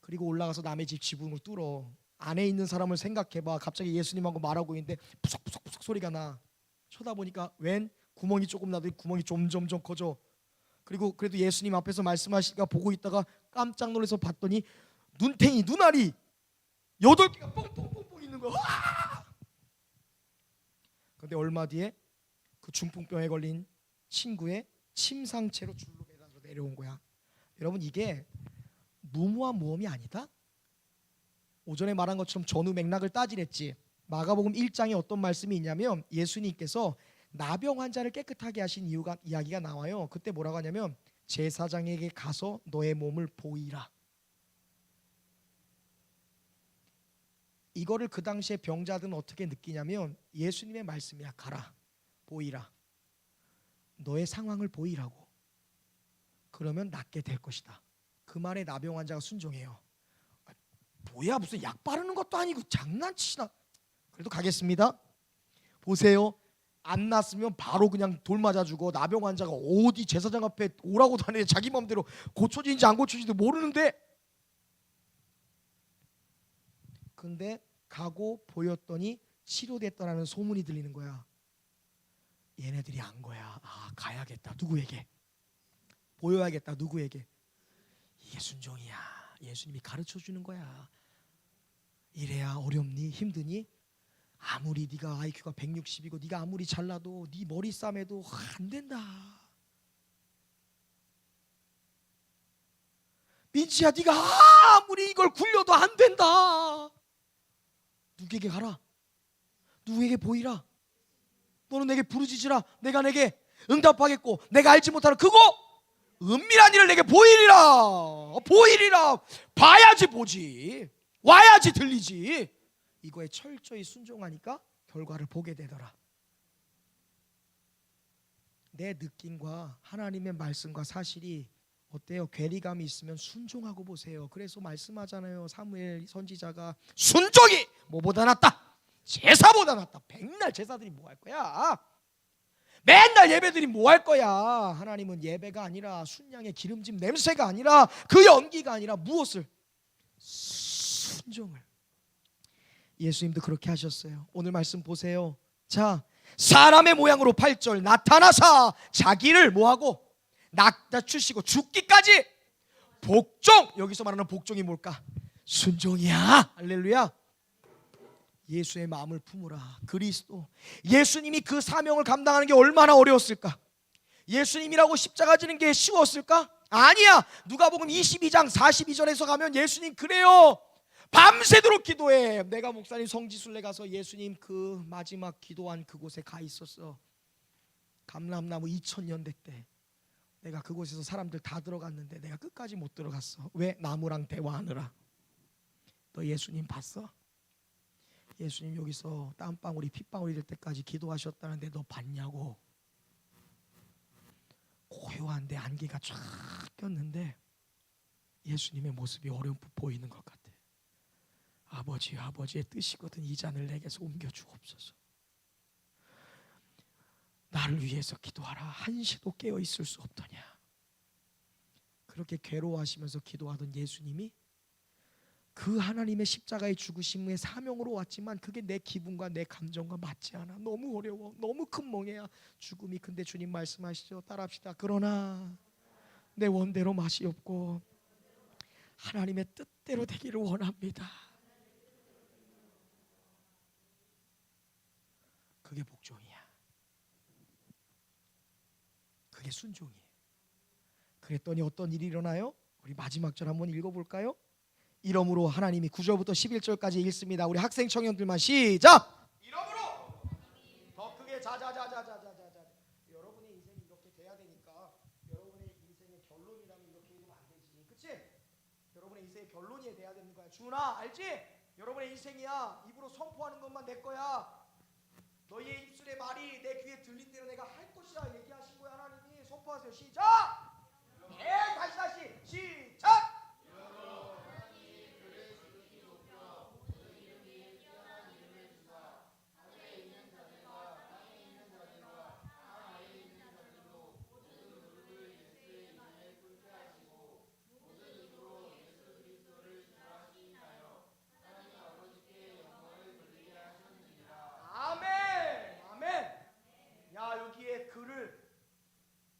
그리고 올라가서 남의 집 지붕을 뚫어. 안에 있는 사람을 생각해봐. 갑자기 예수님하고 말하고 있는데 푸석푸석 소리가 나. 쳐다보니까 웬 구멍이 조금 나도 구멍이 점점점 커져. 그리고 그래도 예수님 앞에서 말씀하시니까 보고 있다가 깜짝 놀라서 봤더니 눈탱이, 눈알이 8개가 뽕뽕뽕뽕 있는 거야. 그런데 얼마 뒤에 그 중풍병에 걸린 친구의 침 상태로 줄로 매달려 내려온 거야. 여러분 이게 무모한 모험이 아니다. 오전에 말한 것처럼 전후 맥락을 따지랬지. 마가복음 1장에 어떤 말씀이 있냐면 예수님께서 나병 환자를 깨끗하게 하신 이야기가 나와요. 그때 뭐라고 하냐면 제사장에게 가서 너의 몸을 보이라. 이거를 그 당시에 병자들은 어떻게 느끼냐면 예수님의 말씀이야. 가라, 보이라. 너의 상황을 보이라고. 그러면 낫게 될 것이다. 그 말에 나병 환자가 순종해요. 뭐야, 무슨 약 바르는 것도 아니고 장난치나. 그래도 가겠습니다. 보세요. 안 났으면 바로 그냥 돌 맞아 주고, 나병 환자가 어디 제사장 앞에 오라고 다니는데 자기 마음대로 고쳐지는지 안 고쳐지는지도 모르는데, 근데 가고 보였더니 치료됐다라는 소문이 들리는 거야. 얘네들이 안 거야. 아, 가야겠다. 누구에게? 보여야겠다. 누구에게? 이게 순종이야. 예수님이 가르쳐 주는 거야. 이래야 어렵니? 힘드니? 아무리 네가 IQ가 160이고 네가 아무리 잘나도 네 머리 싸매도 안 된다. 민지야, 네가 아무리 이걸 굴려도 안 된다. 누구에게 가라? 누구에게 보이라? 너는 내게 부르짖으라. 내가 내게 응답하겠고 내가 알지 못하는 크고 은밀한 일을 내게 보이리라. 보이리라. 봐야지 보지, 와야지 들리지. 이거에 철저히 순종하니까 결과를 보게 되더라. 내 느낌과 하나님의 말씀과 사실이 어때요? 괴리감이 있으면 순종하고 보세요. 그래서 말씀하잖아요. 사무엘 선지자가 순종이 뭐보다 낫다. 제사보다 낫다. 백날 제사들이 뭐 할 거야? 맨날 예배들이 뭐 할 거야? 하나님은 예배가 아니라 순양의 기름짐 냄새가 아니라 그 연기가 아니라 무엇을? 순종을. 예수님도 그렇게 하셨어요. 오늘 말씀 보세요. 자, 사람의 모양으로 8절 나타나사 자기를 뭐하고? 낮추시고 죽기까지 복종. 여기서 말하는 복종이 뭘까? 순종이야. 할렐루야. 예수의 마음을 품으라. 그리스도. 예수님이 그 사명을 감당하는 게 얼마나 어려웠을까? 예수님이라고 십자가 지는 게 쉬웠을까? 아니야. 누가복음 22장 42절에서 가면 예수님 그래요. 밤새도록 기도해. 내가 목사님 성지순례 가서 예수님 그 마지막 기도한 그곳에 가 있었어. 감람나무 2000년대 때 내가 그곳에서 사람들 다 들어갔는데 내가 끝까지 못 들어갔어. 왜? 나무랑 대화하느라. 너 예수님 봤어? 예수님 여기서 땀방울이 핏방울이 될 때까지 기도하셨다는데 너 봤냐고. 고요한데 안개가 쫙 꼈는데 예수님의 모습이 어렴풋 보이는 것 같아. 아버지, 아버지의 뜻이거든 이 잔을 내게서 옮겨주옵소서. 나를 위해서 기도하라. 한시도 깨어 있을 수 없더냐. 그렇게 괴로워하시면서 기도하던 예수님이 그 하나님의 십자가의 죽으심의 사명으로 왔지만 그게 내 기분과 내 감정과 맞지 않아. 너무 어려워. 너무 큰 멍해야 죽음이. 근데 주님 말씀하시죠. 따라합시다. 그러나 내 원대로 맛이 없고 하나님의 뜻대로 되기를 원합니다. 그게 복종이야. 그게 순종이에요. 그랬더니 어떤 일이 일어나요? 우리 마지막 절 한번 읽어볼까요? 이러므로 하나님이 9절부터 11절까지 읽습니다. 우리 학생 청년들만 시작. 이러므로 더 크게 자자자자자자자. 여러분의 인생이 이렇게 돼야 되니까 여러분의 인생의 결론이라면 이렇게 읽으면 안 되지, 그치? 여러분의 인생의 결론이 돼야 되는 거야. 준아, 알지? 여러분의 인생이야. 입으로 선포하는 것만 내 거야. 너희의 입술의 말이 내 귀에 들린 대로 내가 할 것이라 얘기하신 거야. 하나님이. 선포하세요. 시작. 다시 시작.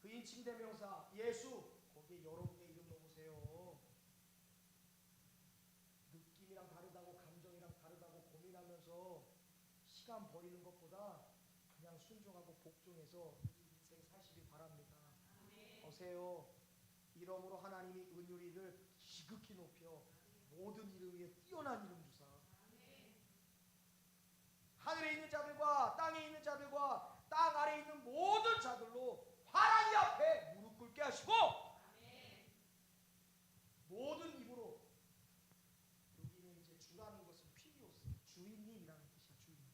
인칭대명사 예수 거기에 여러분의 이름 넣으세요. 느낌이랑 다르다고 감정이랑 다르다고 고민하면서 시간 버리는 것보다 그냥 순종하고 복종해서 인생 사시길 바랍니다. 어세요. 이러므로 하나님이 은유리를 지극히 높여 모든 이름 위에 뛰어난 이름 주사. 하늘에 있는 자들과 땅에 있는 자들과 땅 아래에 있는 모든 자들로 하나님 앞에 무릎 꿇게 하시고 모든 입으로. 여기는 이제 주라는 것은 필요스 주인님이라는 뜻이야. 주인님.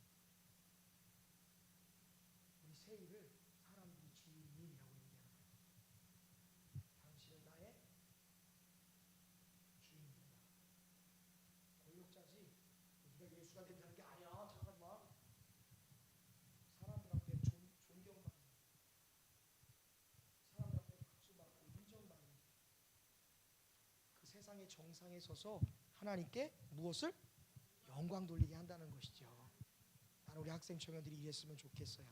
우리 세일을 사람들이 주인님이라고 얘기하는 거야. 당신은 신앙의 정상에 서서 하나님께 무엇을? 영광 돌리게 한다는 것이죠. 나는 우리 학생 청년들이 이랬으면 좋겠어요.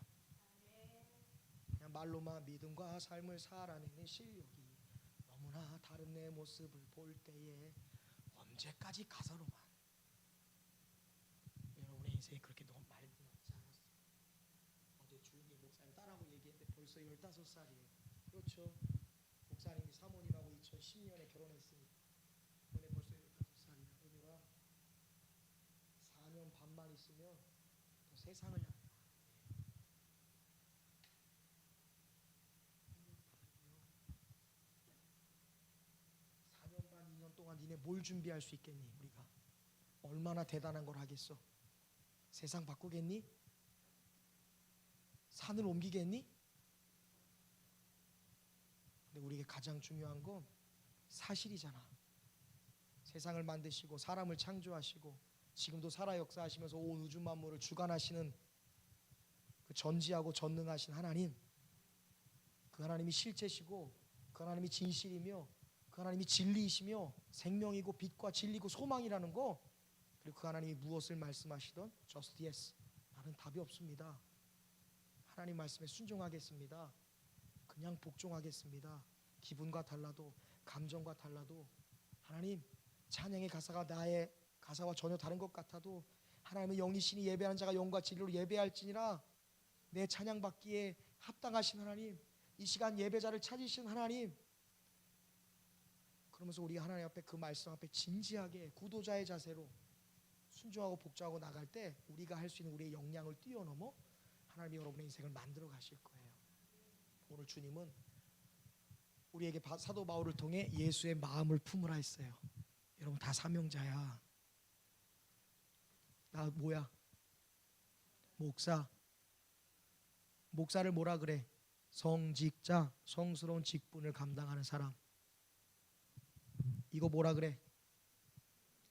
그냥 말로만 믿음과 삶을 살아내는 실력이 너무나 다른 내 모습을 볼 때에 언제까지 가사로만 여러분의 인생이 그렇게 너무 많지 않았어요. 어제 조용히 목사님 딸하고 얘기했는데 벌써 15살이에요. 그렇죠. 목사님이 사모님하고 2010년에 결혼했으니까 오늘 벌써 15살이에요. 그러니까 4년 반만 있으면 더 세상을 향해 4년 반 2년 동안 니네 뭘 준비할 수 있겠니? 우리가 얼마나 대단한 걸 하겠어? 세상 바꾸겠니? 산을 옮기겠니? 근데 우리에게 가장 중요한 건 사실이잖아. 세상을 만드시고 사람을 창조하시고 지금도 살아 역사하시면서 온 우주 만물을 주관하시는 그 전지하고 전능하신 하나님, 그 하나님이 실제시고 그 하나님이 진실이며 그 하나님이 진리이시며 생명이고 빛과 진리고 소망이라는 거, 그리고 그 하나님이 무엇을 말씀하시던 just yes, 나는 답이 없습니다. 하나님 말씀에 순종하겠습니다. 그냥 복종하겠습니다. 기분과 달라도 감정과 달라도 하나님, 찬양의 가사가 나의 가사와 전혀 다른 것 같아도 하나님의 영이시니 예배하는 자가 영과 진리로 예배할지니라. 내 찬양 받기에 합당하신 하나님, 이 시간 예배자를 찾으신 하나님, 그러면서 우리가 하나님 앞에 그 말씀 앞에 진지하게 구도자의 자세로 순종하고 복종하고 나갈 때 우리가 할 수 있는 우리의 역량을 뛰어넘어 하나님이 여러분의 인생을 만들어 가실 거예요. 오늘 주님은 우리에게 사도 바울을 통해 예수의 마음을 품으라 했어요. 여러분 다 사명자야. 나 뭐야? 목사. 목사를 뭐라 그래? 성직자, 성스러운 직분을 감당하는 사람. 이거 뭐라 그래?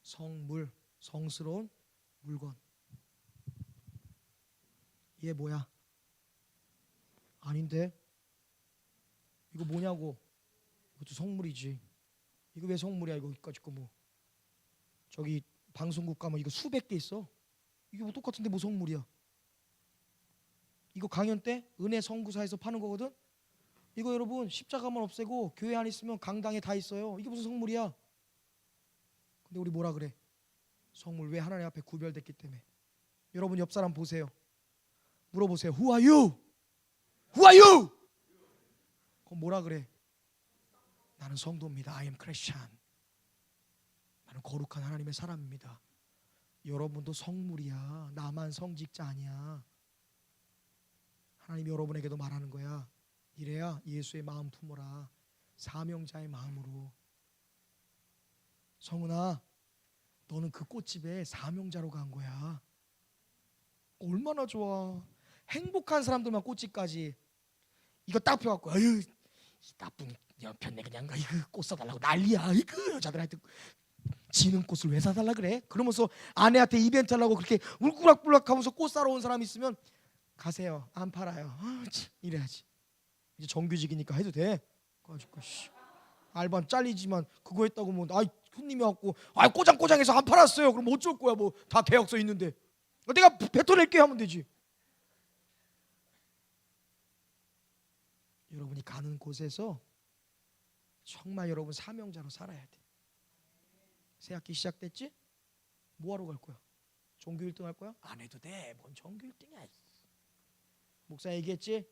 성물, 성스러운 물건. 얘 뭐야? 아닌데? 이거 뭐냐고? 이것도 성물이지. 이거 왜 성물이야? 이거 여기까지 거 뭐? 저기 방송국 가면 이거 수백 개 있어. 이게 뭐 똑같은데 뭐 성물이야? 이거 강연 때 은혜 성구사에서 파는 거거든. 이거 여러분 십자가만 없애고 교회 안에 있으면 강당에 다 있어요. 이게 무슨 성물이야? 근데 우리 뭐라 그래? 성물. 왜? 하나님 앞에 구별됐기 때문에. 여러분 옆 사람 보세요. 물어보세요. Who are you? Who are you? 그럼 뭐라 그래? 나는 성도입니다. I am Christian. 나는 거룩한 하나님의 사람입니다. 여러분도 성물이야. 나만 성직자 아니야. 하나님이 여러분에게도 말하는 거야. 이래야 예수의 마음 품어라. 사명자의 마음으로. 성훈아, 너는 그 꽃집에 사명자로 간 거야. 얼마나 좋아. 행복한 사람들만 꽃집까지. 이거 딱 펴갖고 아유 이 나쁜 여편네 그냥 이거 꽃 사달라고 난리야. 이거 여자들한테 지는 꽃을 왜 사달라 그래? 그러면서 아내한테 이벤트 하려고 그렇게 울꾸락불락 하면서 꽃 사러 온 사람 있으면 가세요. 안 팔아요. 이래야지. 이제 정규직이니까 해도 돼. 가지고 알바는 잘리지만 그거 했다고 뭐 손님이 왔고 꼬장꼬장해서 안 팔았어요. 그럼 어쩔 거야? 뭐 다 계약서 있는데 내가 뱉어낼게 하면 되지. 여러분이 가는 곳에서 정말 여러분 사명자로 살아야 돼. 새 학기 시작됐지? 뭐하러 갈 거야? 종교 1등 할 거야? 안 해도 돼. 뭔 종교 1등이야. 목사 얘기했지?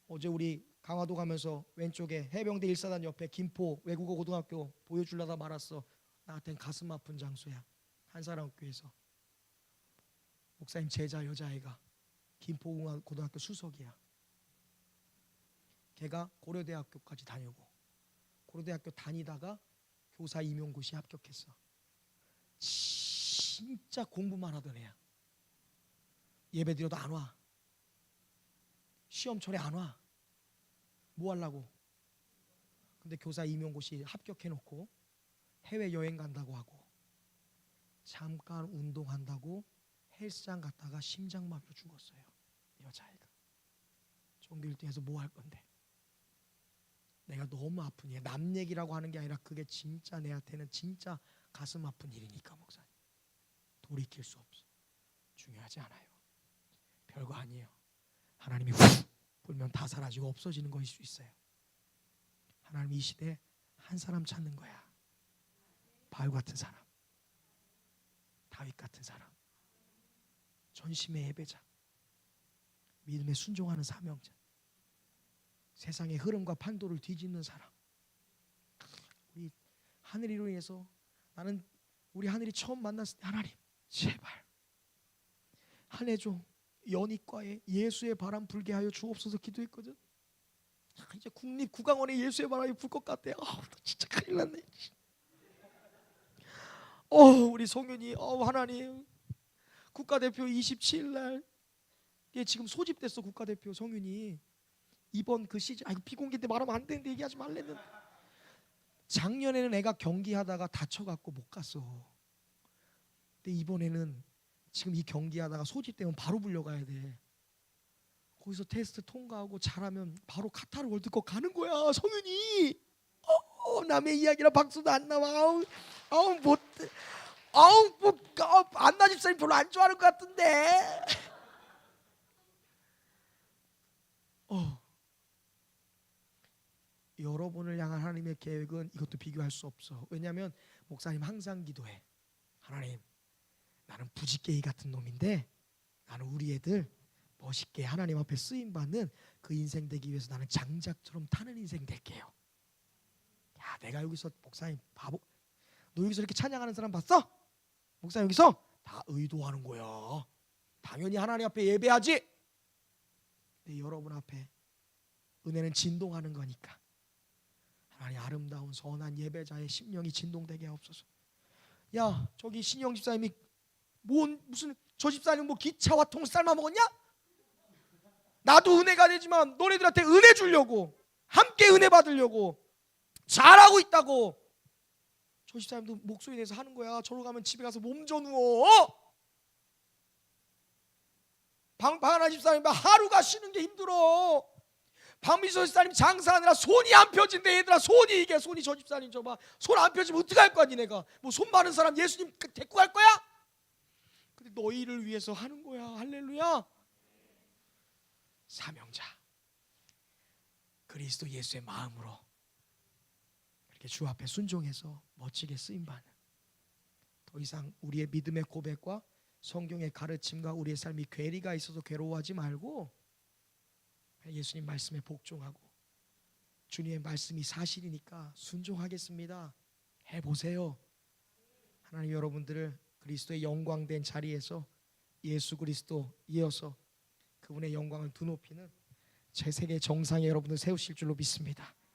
어제 우리 강화도 가면서 왼쪽에 해병대 1사단 옆에 김포 외국어 고등학교 보여주려다 말았어. 나한테는 가슴 아픈 장소야. 한사람교회에서 목사님 제자 여자애가 김포 고등학교 수석이야. 걔가 고려대학교까지 다니고 고려대학교 다니다가 교사 임용고시 합격했어. 진짜 공부만 하던 애야. 예배 드려도 안 와. 시험철에 안 와. 뭐 하려고? 근데 교사 임용고시 합격해놓고 해외여행 간다고 하고 잠깐 운동한다고 헬스장 갔다가 심장마비로 죽었어요. 여자애가. 종교 1등에서 뭐 할 건데? 내가 너무 아픈 일, 남 얘기라고 하는 게 아니라 그게 진짜 내한테는 진짜 가슴 아픈 일이니까 목사님 돌이킬 수 없어. 중요하지 않아요. 별거 아니에요. 하나님이 후 불면 다 사라지고 없어지는 것일 수 있어요. 하나님 이 시대에 한 사람 찾는 거야. 바울 같은 사람, 다윗 같은 사람, 전심의 예배자, 믿음에 순종하는 사명자, 세상의 흐름과 판도를 뒤집는 사람. 우리 하늘이로 인해서 나는 우리 하늘이 처음 만났을 때 하나님 제발 한 해 좀 연희과에 예수의 바람 불게 하여 주옵소서 기도했거든. 이제 국립국악원에 예수의 바람이 불 것 같아. 진짜 큰일 났네. 우리 성윤이 하나님 국가대표 27일 날 얘 지금 소집됐어. 국가대표 성윤이 이번 그 시즌 비공개 때 말하면 안 되는데 얘기하지 말랬는데 작년에는 애가 경기하다가 다쳐갖고 못 갔어. 근데 이번에는 지금 이 경기하다가 소집되면 바로 불려가야 돼. 거기서 테스트 통과하고 잘하면 바로 카타르 월드컵 가는 거야. 성윤이 남의 이야기라 박수도 안 나와. 안나 집사님 별로 안 좋아하는 것 같은데. 여러분을 향한 하나님의 계획은 이것도 비교할 수 없어. 왜냐하면 목사님 항상 기도해. 하나님, 나는 부지깽이 같은 놈인데 나는 우리 애들 멋있게 하나님 앞에 쓰임받는 그 인생 되기 위해서 나는 장작처럼 타는 인생 될게요. 야, 내가 여기서 목사님 바보, 너 여기서 이렇게 찬양하는 사람 봤어? 목사님 여기서 다 의도하는 거야. 당연히 하나님 앞에 예배하지. 근데 여러분 앞에 은혜는 진동하는 거니까 하나님 아름다운 선한 예배자의 심령이 진동되게 하옵소서. 야, 저기 신영 집사님이 무슨 저 집사님 기차와 통 삶아 먹었냐? 나도 은혜가 되지만 너네들한테 은혜 주려고 함께 은혜 받으려고 잘하고 있다고. 저 집사님도 목소리 내서 하는 거야. 저로 가면 집에 가서 몸져 누워. 방하나 집사님 하루가 쉬는 게 힘들어. 박미소 집사님 장사하느라 손이 안 펴진대. 얘들아, 손이 저 집사님 저봐 손 안 펴지면 어떡할 거야 니네가. 손 많은 사람 예수님 데리고 갈 거야? 근데 너희를 위해서 하는 거야. 할렐루야. 사명자 그리스도 예수의 마음으로 이렇게 주 앞에 순종해서 멋지게 쓰임받는, 더 이상 우리의 믿음의 고백과 성경의 가르침과 우리의 삶이 괴리가 있어서 괴로워하지 말고 예수님 말씀에 복종하고 주님의 말씀이 사실이니까 순종하겠습니다 해보세요. 하나님 여러분들을 그리스도의 영광된 자리에서 예수 그리스도 이어서 그분의 영광을 드높이는 제 세계 정상에 여러분들 세우실 줄로 믿습니다.